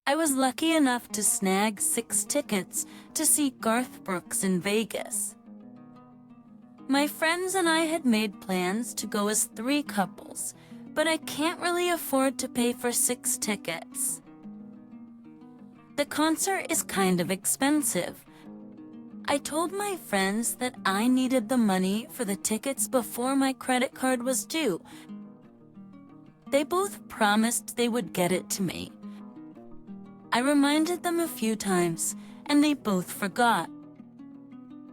I was lucky enough to snag 6 tickets to see Garth Brooks in Vegas. My friends and I had made plans to go as 3 couples, but I can't really afford to pay for 6 tickets. The concert is kind of expensive. I told my friends that I needed the money for the tickets before my credit card was due. They both promised they would get it to me. I reminded them a few times, and they both forgot.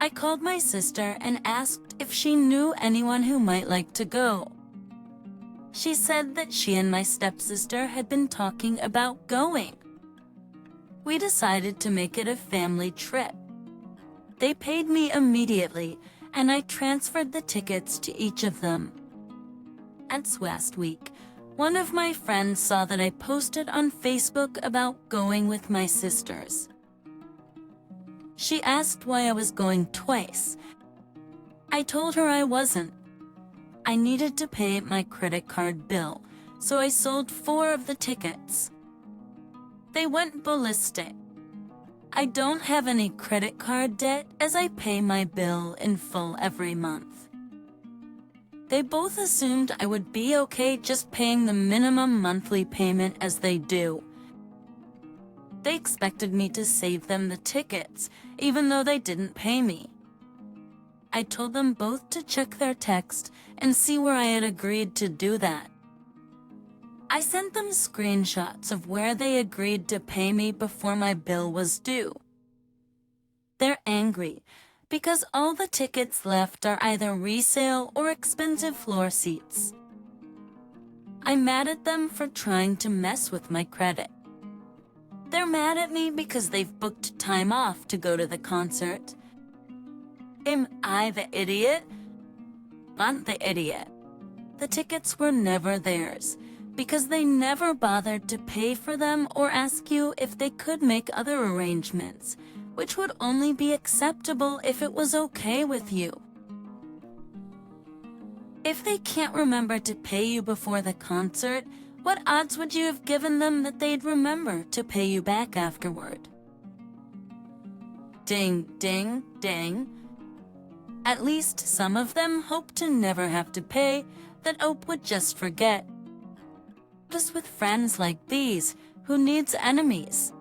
I called my sister and asked if she knew anyone who might like to go. She said that she and my stepsister had been talking about going. We decided to make it a family trip. They paid me immediately, and I transferred the tickets to each of them. And last week, one of my friends saw that I posted on Facebook about going with my sisters. She asked why I was going twice. I told her I wasn't. I needed to pay my credit card bill, so I sold 4 of the tickets. They went ballistic. I don't have any credit card debt as I pay my bill in full every month. They both assumed I would be okay just paying the minimum monthly payment as they do. They expected me to save them the tickets, even though they didn't pay me. I told them both to check their text and see where I had agreed to do that. I sent them screenshots of where they agreed to pay me before my bill was due. They're angry because all the tickets left are either resale or expensive floor seats. I'm mad at them for trying to mess with my credit. They're mad at me because they've booked time off to go to the concert. Am I the idiot? I'm the idiot. The tickets were never theirs because they never bothered to pay for them or ask you if they could make other arrangements, which would only be acceptable if it was okay with you. If they can't remember to pay you before the concert, what odds would you have given them that they'd remember to pay you back afterward? Ding, ding, ding. At least some of them hope to never have to pay, that Ope would just forget. Just with friends like these, who needs enemies?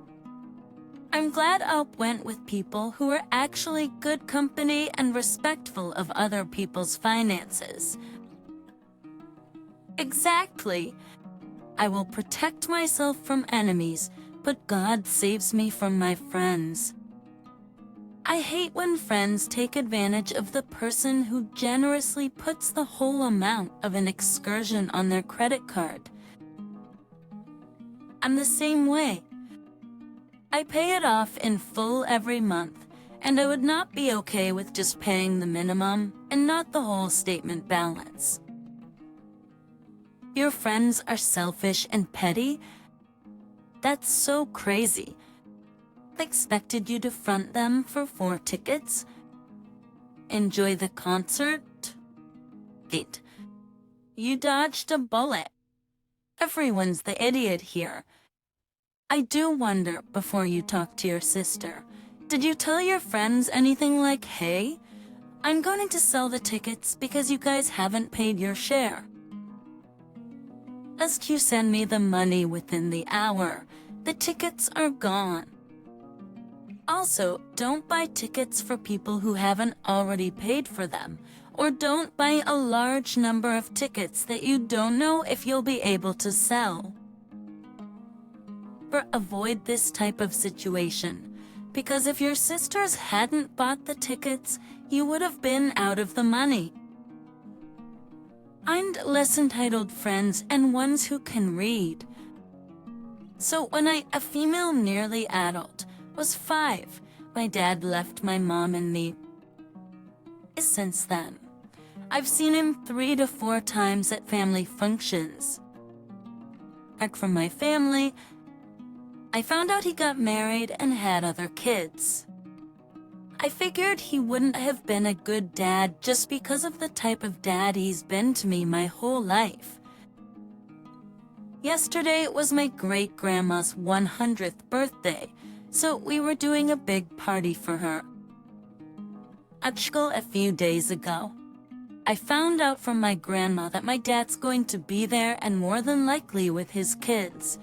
I'm glad Ope went with people who are actually good company and respectful of other people's finances. Exactly. I will protect myself from enemies, but God saves me from my friends. I hate when friends take advantage of the person who generously puts the whole amount of an excursion on their credit card. I'm the same way. I pay it off in full every month, and I would not be okay with just paying the minimum and not the whole statement balance. Your friends are selfish and petty? That's so crazy. They expected you to front them for 4 tickets? Enjoy the concert? Wait. You dodged a bullet. Everyone's the idiot here. I do wonder, before you talk to your sister, did you tell your friends anything like, hey, I'm going to sell the tickets because you guys haven't paid your share? Lest you send me the money within the hour, the tickets are gone. Also, don't buy tickets for people who haven't already paid for them, or don't buy a large number of tickets that you don't know if you'll be able to sell. Avoid this type of situation, because if your sisters hadn't bought the tickets, you would have been out of the money. Find less entitled friends and ones who can read. So when a female nearly adult, was 5, my dad left my mom and me. Since then, I've seen him 3 to 4 times at family functions. Back from my family, I found out he got married and had other kids. I figured he wouldn't have been a good dad just because of the type of dad he's been to me my whole life. Yesterday was my great-grandma's 100th birthday, so we were doing a big party for her. A few days ago, I found out from my grandma that my dad's going to be there and more than likely with his kids.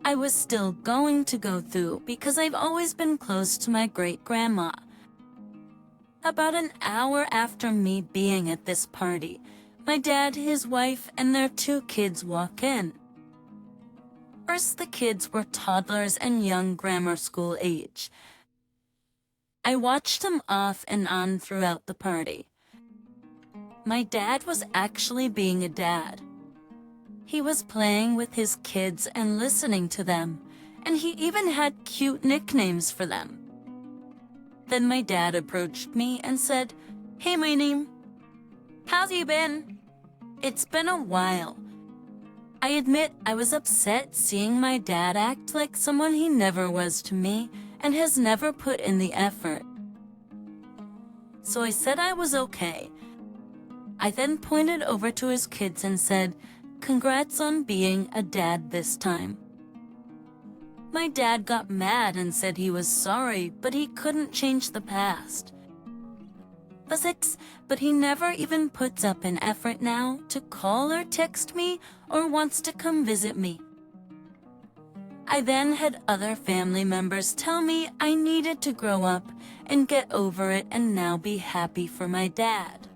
I was still going to go through because I've always been close to my great-grandma. About an hour after me being at this party, my dad, his wife, and their 2 kids walk in. First, the kids were toddlers and young grammar school age. I watched them off and on throughout the party. My dad was actually being a dad. He was playing with his kids and listening to them, and he even had cute nicknames for them. Then my dad approached me and said, "Hey, my name. How's you been?" It's been a while. I admit I was upset seeing my dad act like someone he never was to me and has never put in the effort. So I said I was okay. I then pointed over to his kids and said, "Congrats on being a dad this time." My dad got mad and said he was sorry, but he couldn't change the past. But he never even puts up an effort now to call or text me or wants to come visit me. I then had other family members tell me I needed to grow up and get over it and now be happy for my dad.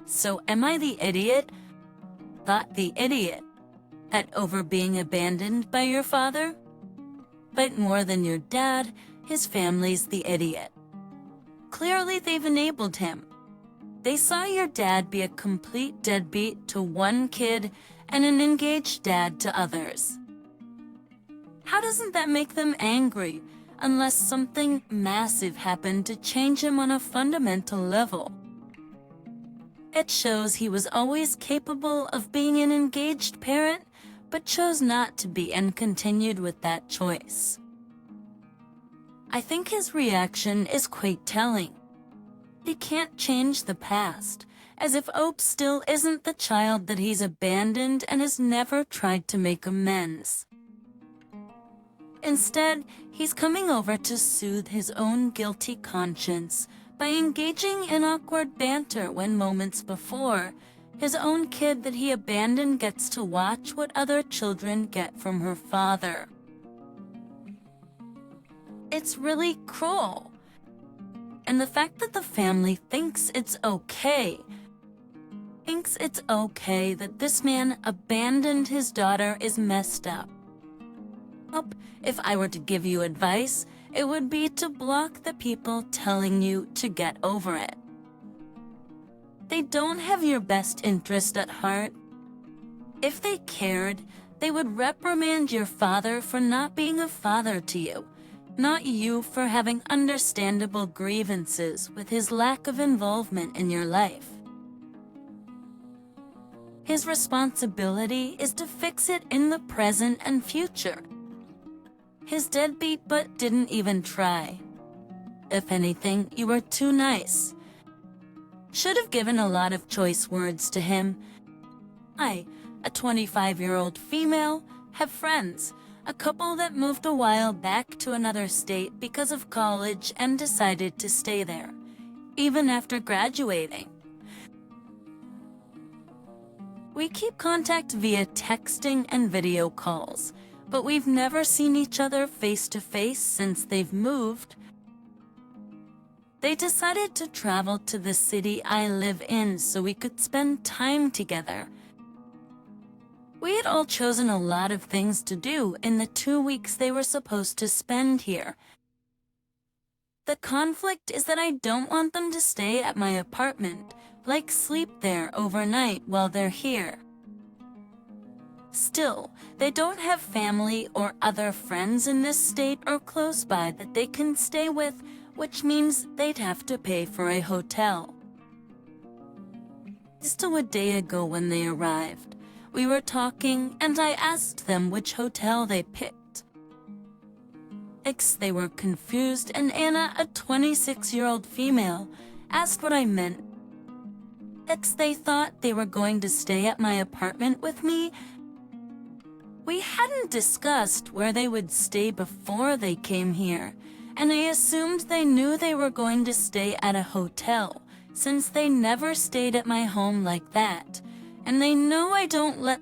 So am I the idiot? Thought the idiot at over being abandoned by your father? But more than your dad, his family's the idiot. Clearly they've enabled him. They saw your dad be a complete deadbeat to one kid and an engaged dad to others. How doesn't that make them angry, unless something massive happened to change him on a fundamental level? It shows he was always capable of being an engaged parent, but chose not to be and continued with that choice. I think his reaction is quite telling. He can't change the past, as if Ope still isn't the child that he's abandoned and has never tried to make amends. Instead, he's coming over to soothe his own guilty conscience by engaging in awkward banter when moments before, his own kid that he abandoned gets to watch what other children get from her father. It's really cruel. And the fact that the family thinks it's okay that this man abandoned his daughter is messed up. If I were to give you advice, it would be to block the people telling you to get over it. They don't have your best interest at heart. If they cared, they would reprimand your father for not being a father to you, not you for having understandable grievances with his lack of involvement in your life. His responsibility is to fix it in the present and future. His deadbeat butt didn't even try. If anything, you were too nice. Should have given a lot of choice words to him. I, a 25-year-old female, have friends, a couple that moved a while back to another state because of college and decided to stay there, even after graduating. We keep contact via texting and video calls, but we've never seen each other face-to-face since they've moved. They decided to travel to the city I live in so we could spend time together. We had all chosen a lot of things to do in the 2 weeks they were supposed to spend here. The conflict is that I don't want them to stay at my apartment, like sleep there overnight while they're here. Still, they don't have family or other friends in this state or close by that they can stay with, which means they'd have to pay for a hotel. Just a day ago when they arrived, we were talking and I asked them which hotel they picked. They were confused and Anna, a 26-year-old female, asked what I meant. They thought they were going to stay at my apartment with me. We hadn't discussed where they would stay before they came here, and I assumed they knew they were going to stay at a hotel, since they never stayed at my home like that, and they know I don't let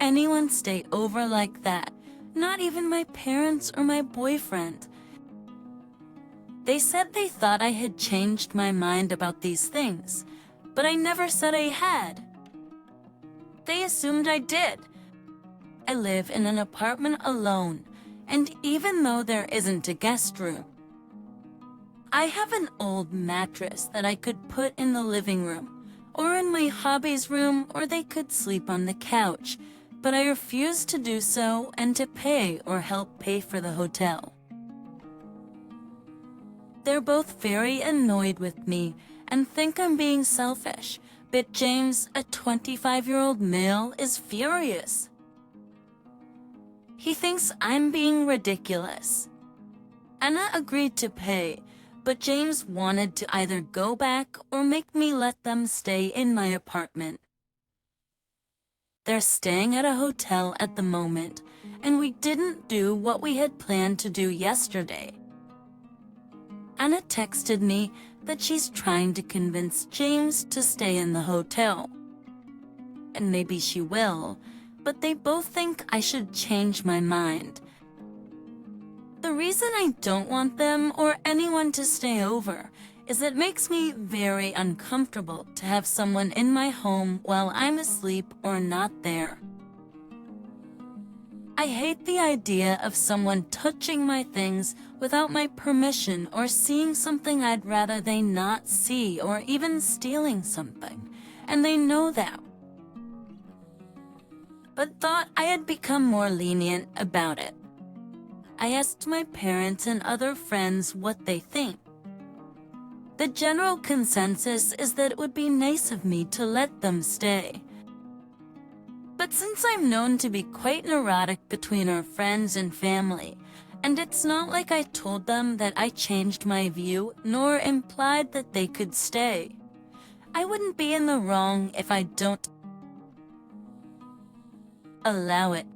anyone stay over like that, not even my parents or my boyfriend. They said they thought I had changed my mind about these things, but I never said I had. They assumed I did. I live in an apartment alone, and even though there isn't a guest room, I have an old mattress that I could put in the living room, or in my hobby's room, or they could sleep on the couch, but I refuse to do so and to pay or help pay for the hotel. They're both very annoyed with me and think I'm being selfish, but James, a 25-year-old male, is furious. He thinks I'm being ridiculous. Anna agreed to pay, but James wanted to either go back or make me let them stay in my apartment. They're staying at a hotel at the moment, and we didn't do what we had planned to do yesterday. Anna texted me that she's trying to convince James to stay in the hotel. And maybe she will, but they both think I should change my mind. The reason I don't want them or anyone to stay over is it makes me very uncomfortable to have someone in my home while I'm asleep or not there. I hate the idea of someone touching my things without my permission or seeing something I'd rather they not see or even stealing something, and they know that. But thought I had become more lenient about it. I asked my parents and other friends what they think. The general consensus is that it would be nice of me to let them stay. But since I'm known to be quite neurotic between our friends and family, and it's not like I told them that I changed my view nor implied that they could stay, I wouldn't be in the wrong if I don't allow it.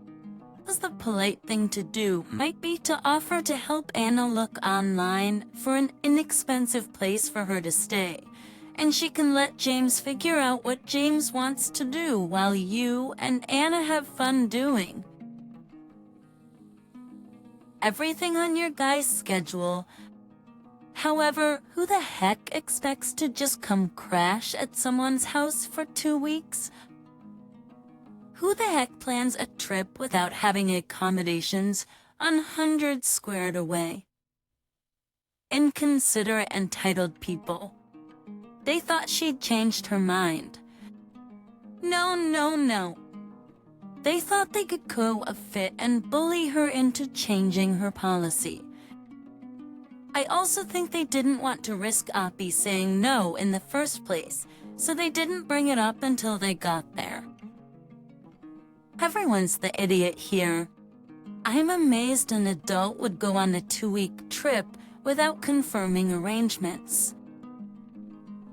Because the polite thing to do might be to offer to help Anna look online for an inexpensive place for her to stay, and she can let James figure out what James wants to do while you and Anna have fun doing everything on your guys' schedule. However, who the heck expects to just come crash at someone's house for 2 weeks? Who the heck plans a trip without having accommodations 100 squared away? Inconsiderate, entitled people. They thought she'd changed her mind. No. They thought they could throw a fit and bully her into changing her policy. I also think they didn't want to risk Oppie saying no in the first place, so they didn't bring it up until they got there. Everyone's the idiot here. I'm amazed an adult would go on a 2-week trip without confirming arrangements.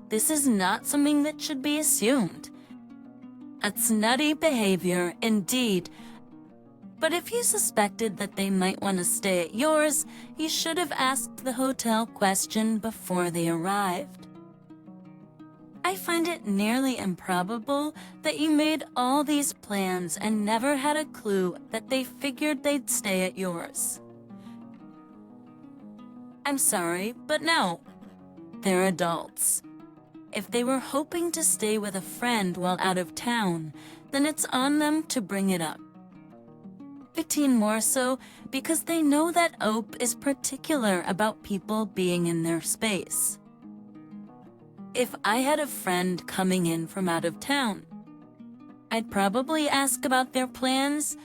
This is not something that should be assumed. It's nutty behavior, indeed. But if you suspected that they might want to stay at yours, you should have asked the hotel question before they arrived. I find it nearly improbable that you made all these plans and never had a clue that they figured they'd stay at yours. I'm sorry, but no. They're adults. If they were hoping to stay with a friend while out of town, then it's on them to bring it up. 15 more so because they know that Ope is particular about people being in their space. If I had a friend coming in from out of town, I'd probably ask about their plans,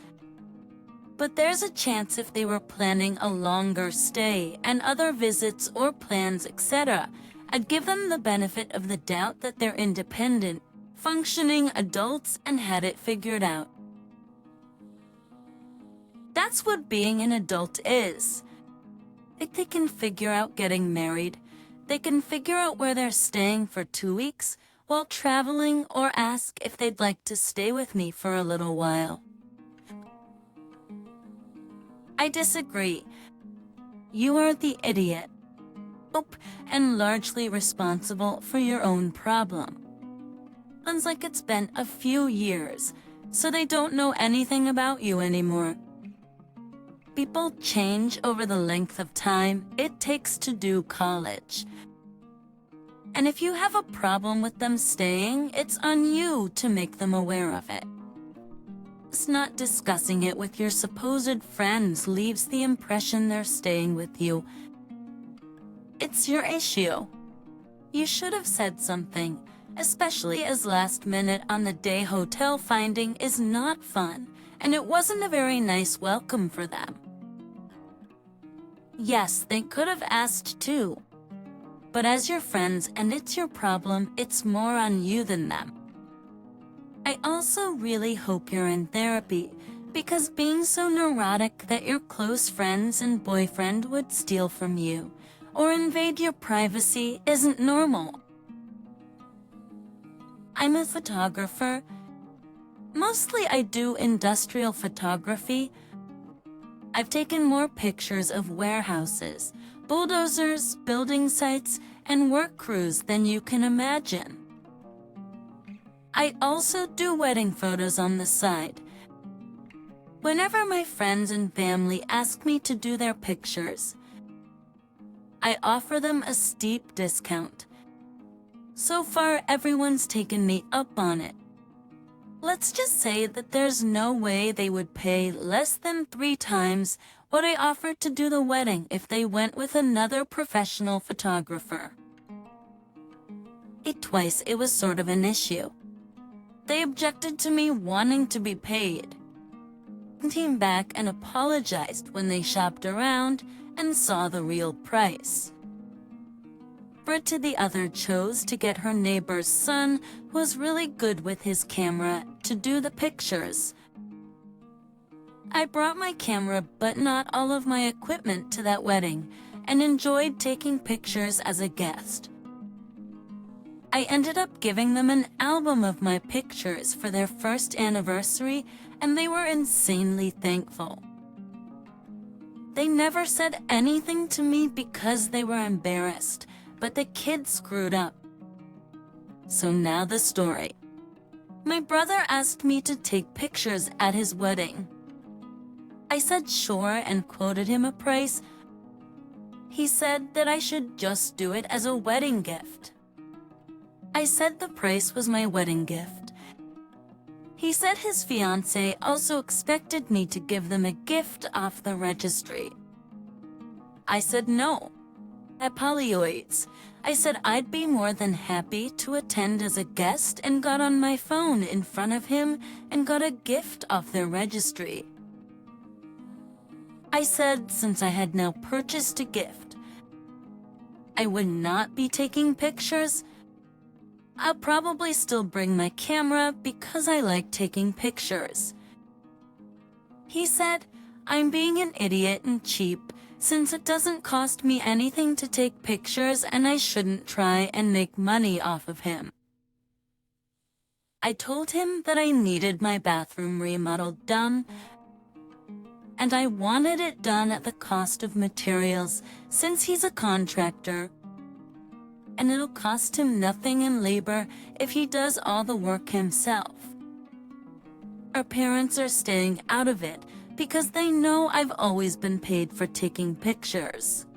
but there's a chance if they were planning a longer stay and other visits or plans, etc., I'd give them the benefit of the doubt that they're independent, functioning adults and had it figured out. That's what being an adult is. If they can figure out getting married, They can figure out where they're staying for 2 weeks while traveling or ask if they'd like to stay with me for a little while. I disagree. You are the idiot. And largely responsible for your own problem. Sounds like it's been a few years, so they don't know anything about you anymore. People change over the length of time it takes to do college. And if you have a problem with them staying, it's on you to make them aware of it. Just not discussing it with your supposed friends leaves the impression they're staying with you. It's your issue. You should have said something, especially as last minute on the day hotel finding is not fun, and it wasn't a very nice welcome for them. Yes, they could have asked too. But as your friends and it's your problem, it's more on you than them. I also really hope you're in therapy, because being so neurotic that your close friends and boyfriend would steal from you or invade your privacy isn't normal. I'm a photographer. Mostly I do industrial photography. I've taken more pictures of warehouses, bulldozers, building sites, and work crews than you can imagine. I also do wedding photos on the side. Whenever my friends and family ask me to do their pictures, I offer them a steep discount. So far, everyone's taken me up on it. Let's just say that there's no way they would pay less than 3 times what I offered to do the wedding if they went with another professional photographer. Twice it was sort of an issue. They objected to me wanting to be paid. Came back and apologized when they shopped around and saw the real price. To the other chose to get her neighbor's son, who was really good with his camera, to do the pictures. I brought my camera but not all of my equipment to that wedding and enjoyed taking pictures as a guest. I ended up giving them an album of my pictures for their first anniversary, and they were insanely thankful. They never said anything to me because they were embarrassed, but the kid screwed up. So now the story. My brother asked me to take pictures at his wedding. I said sure and quoted him a price. He said that I should just do it as a wedding gift. I said the price was my wedding gift. He said his fiancée also expected me to give them a gift off the registry. I said no. Apologized. I said I'd be more than happy to attend as a guest and got on my phone in front of him and got a gift off their registry. I said since I had now purchased a gift, I would not be taking pictures. I'll probably still bring my camera because I like taking pictures. He said, I'm being an idiot and cheap since it doesn't cost me anything to take pictures and I shouldn't try and make money off of him. I told him that I needed my bathroom remodeled done, and I wanted it done at the cost of materials since he's a contractor, and it'll cost him nothing in labor if he does all the work himself. Our parents are staying out of it because they know I've always been paid for taking pictures.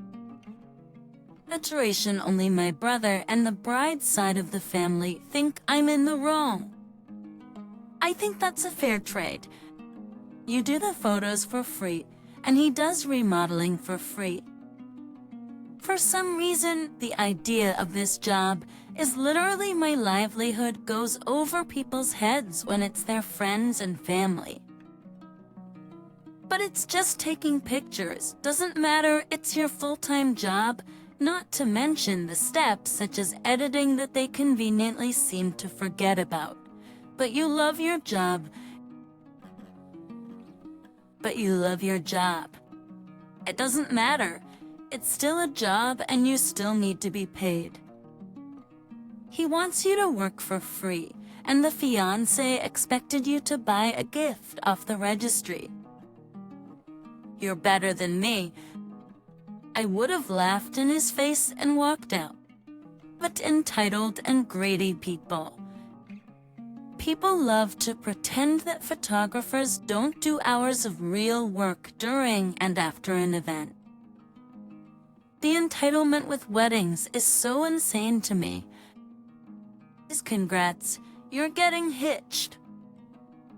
Saturation, only my brother and the bride's side of the family think I'm in the wrong. I think that's a fair trade. You do the photos for free, and he does remodeling for free. For some reason, the idea of this job is literally my livelihood goes over people's heads when it's their friends and family. But it's just taking pictures. Doesn't matter, it's your full-time job, not to mention the steps such as editing that they conveniently seem to forget about. But you love your job. It doesn't matter. It's still a job and you still need to be paid. He wants you to work for free, and the fiancé expected you to buy a gift off the registry. You're better than me. I would have laughed in his face and walked out. But entitled and greedy people. People love to pretend that photographers don't do hours of real work during and after an event. The entitlement with weddings is so insane to me. Congrats, you're getting hitched.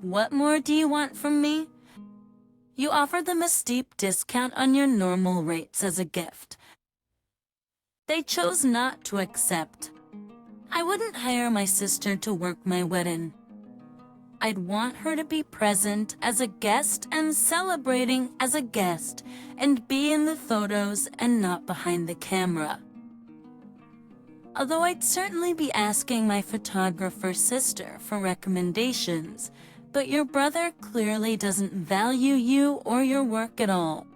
What more do you want from me? You offer them a steep discount on your normal rates as a gift. They chose not to accept. I wouldn't hire my sister to work my wedding. I'd want her to be present as a guest and celebrating as a guest and be in the photos and not behind the camera. Although I'd certainly be asking my photographer sister for recommendations, but your brother clearly doesn't value you or your work at all.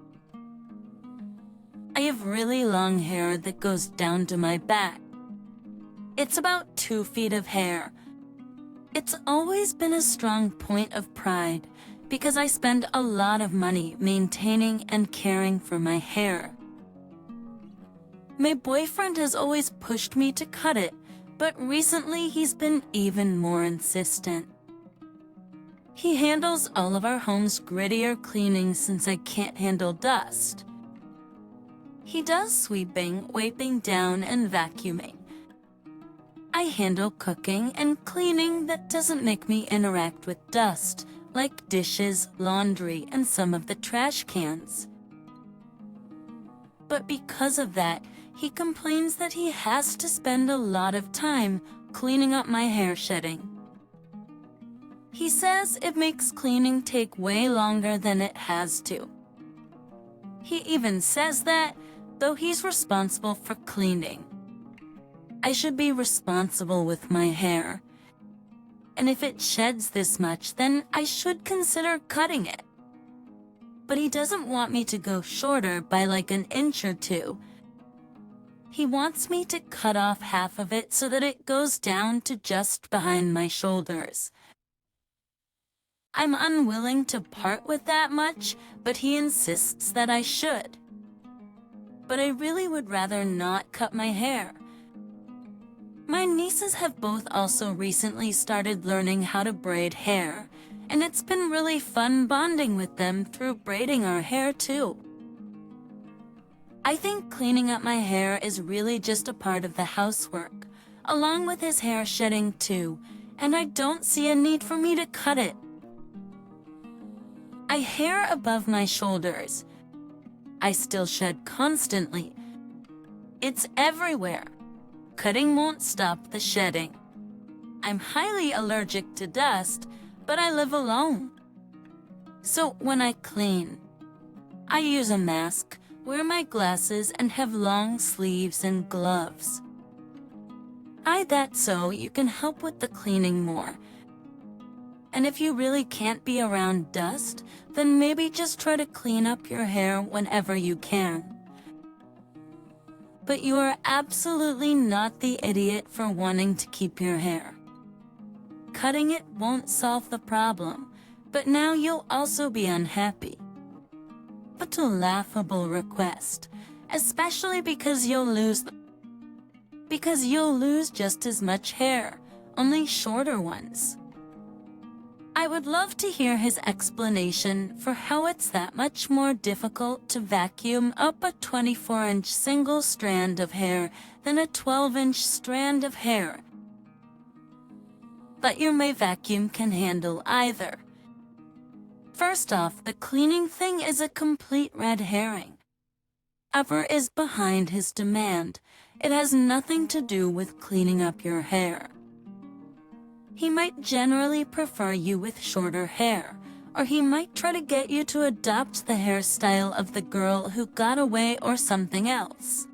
I have really long hair that goes down to my back. It's about 2 feet of hair. It's always been a strong point of pride because I spend a lot of money maintaining and caring for my hair. My boyfriend has always pushed me to cut it, but recently he's been even more insistent. He handles all of our home's grittier cleaning since I can't handle dust. He does sweeping, wiping down, and vacuuming. I handle cooking and cleaning that doesn't make me interact with dust, like dishes, laundry, and some of the trash cans. But because of that, he complains that he has to spend a lot of time cleaning up my hair shedding. He says it makes cleaning take way longer than it has to. He even says that, though he's responsible for cleaning, I should be responsible with my hair. And if it sheds this much, then I should consider cutting it. But he doesn't want me to go shorter by like an inch or 2. He wants me to cut off half of it so that it goes down to just behind my shoulders. I'm unwilling to part with that much, but he insists that I should. But I really would rather not cut my hair. My nieces have both also recently started learning how to braid hair, and it's been really fun bonding with them through braiding our hair too. I think cleaning up my hair is really just a part of the housework, along with his hair shedding too, and I don't see a need for me to cut it. I hair above my shoulders. I still shed constantly. It's everywhere. Cutting won't stop the shedding. I'm highly allergic to dust, but I live alone. So when I clean, I use a mask, wear my glasses, and have long sleeves and gloves. That so you can help with the cleaning more. And if you really can't be around dust, then maybe just try to clean up your hair whenever you can. But you are absolutely not the idiot for wanting to keep your hair. Cutting it won't solve the problem, but now you'll also be unhappy. But a laughable request, especially because you'll lose just as much hair, only shorter ones. I would love to hear his explanation for how it's that much more difficult to vacuum up a 24-inch single strand of hair than a 12-inch strand of hair. But my vacuum can handle either. First off, the cleaning thing is a complete red herring. Whatever is behind his demand, it has nothing to do with cleaning up your hair. He might generally prefer you with shorter hair, or he might try to get you to adopt the hairstyle of the girl who got away or something else.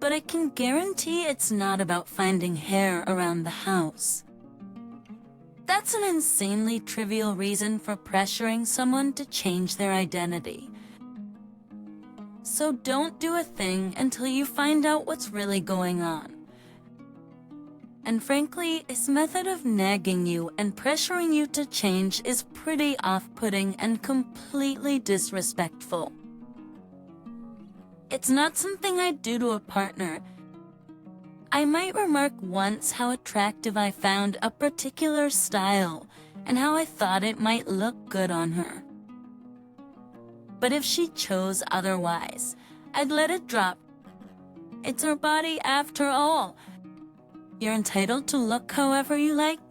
But I can guarantee it's not about finding hair around the house. That's an insanely trivial reason for pressuring someone to change their identity. So don't do a thing until you find out what's really going on. And frankly, his method of nagging you and pressuring you to change is pretty off-putting and completely disrespectful. It's not something I'd do to a partner. I might remark once how attractive I found a particular style and how I thought it might look good on her. But if she chose otherwise, I'd let it drop. It's her body after all. You're entitled to look however you like.